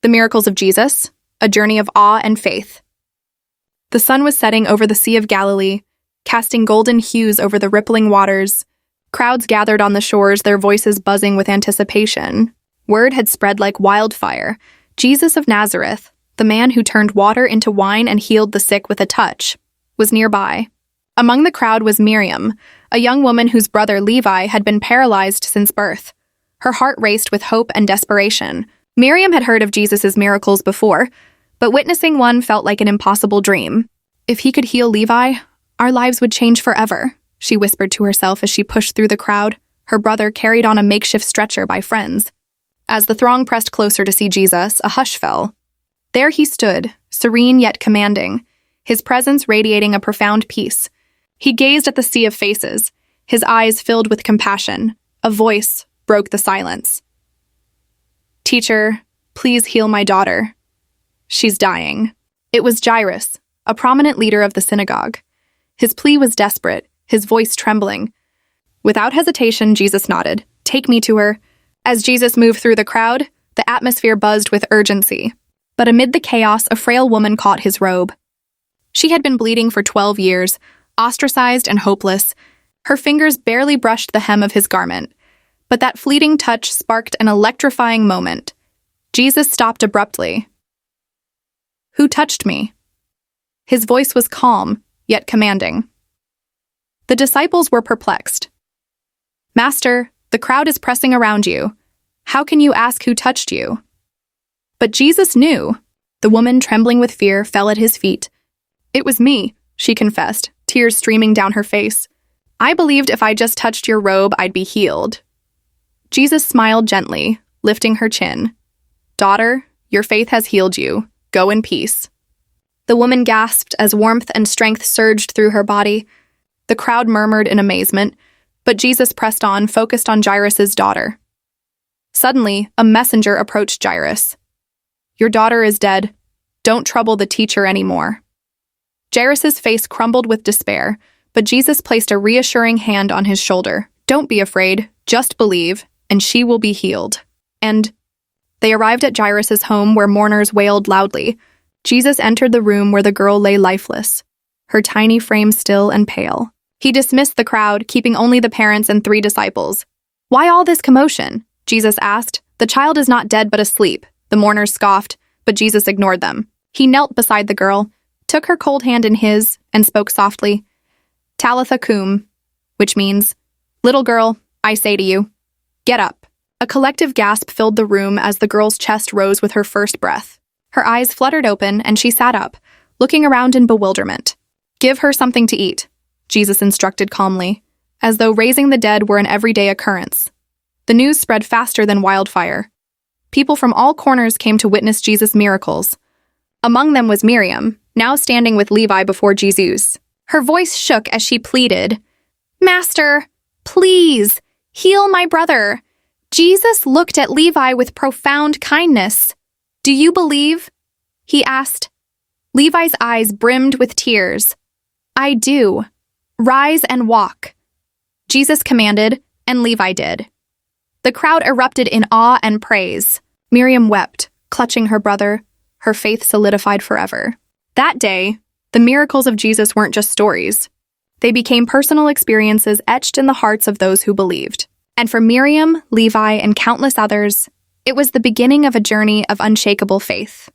The Miracles of Jesus, a journey of awe and faith. The sun was setting over the Sea of Galilee, casting golden hues over the rippling waters. Crowds gathered on the shores, their voices buzzing with anticipation. Word had spread like wildfire. Jesus of Nazareth, the man who turned water into wine and healed the sick with a touch, was nearby. Among the crowd was Miriam, a young woman whose brother Levi had been paralyzed since birth. Her heart raced with hope and desperation. Miriam had heard of Jesus' miracles before, but witnessing one felt like an impossible dream. If he could heal Levi, our lives would change forever, she whispered to herself as she pushed through the crowd, her brother carried on a makeshift stretcher by friends. As the throng pressed closer to see Jesus, a hush fell. There he stood, serene yet commanding, his presence radiating a profound peace. He gazed at the sea of faces, his eyes filled with compassion. A voice broke the silence. "Teacher, please heal my daughter. She's dying." It was Jairus, a prominent leader of the synagogue. His plea was desperate, his voice trembling. Without hesitation, Jesus nodded. "Take me to her." As Jesus moved through the crowd, the atmosphere buzzed with urgency. But amid the chaos, a frail woman caught his robe. She had been bleeding for 12 years, ostracized and hopeless. Her fingers barely brushed the hem of his garment. But that fleeting touch sparked an electrifying moment. Jesus stopped abruptly. "Who touched me?" His voice was calm, yet commanding. The disciples were perplexed. "Master, the crowd is pressing around you. How can you ask who touched you?" But Jesus knew. The woman, trembling with fear, fell at his feet. "It was me," she confessed, tears streaming down her face. "I believed if I just touched your robe, I'd be healed." Jesus smiled gently, lifting her chin. "Daughter, your faith has healed you. Go in peace." The woman gasped as warmth and strength surged through her body. The crowd murmured in amazement, but Jesus pressed on, focused on Jairus' daughter. Suddenly, a messenger approached Jairus. "Your daughter is dead. Don't trouble the teacher anymore." Jairus' face crumbled with despair, but Jesus placed a reassuring hand on his shoulder. "Don't be afraid, just believe, and she will be healed." And they arrived at Jairus' home where mourners wailed loudly. Jesus entered the room where the girl lay lifeless, her tiny frame still and pale. He dismissed the crowd, keeping only the parents and 3 disciples. "Why all this commotion?" Jesus asked. "The child is not dead but asleep." The mourners scoffed, but Jesus ignored them. He knelt beside the girl, took her cold hand in his, and spoke softly, "Talitha cum," which means, "Little girl, I say to you, get up." A collective gasp filled the room as the girl's chest rose with her first breath. Her eyes fluttered open, and she sat up, looking around in bewilderment. "Give her something to eat," Jesus instructed calmly, as though raising the dead were an everyday occurrence. The news spread faster than wildfire. People from all corners came to witness Jesus' miracles. Among them was Miriam, now standing with Levi before Jesus. Her voice shook as she pleaded, "Master, please, heal my brother." Jesus looked at Levi with profound kindness. "Do you believe?" he asked. Levi's eyes brimmed with tears. "I do. Rise and walk." Jesus commanded, and Levi did. The crowd erupted in awe and praise. Miriam wept, clutching her brother, her faith solidified forever. That day, the miracles of Jesus weren't just stories. They became personal experiences etched in the hearts of those who believed. And for Miriam, Levi, and countless others, it was the beginning of a journey of unshakable faith.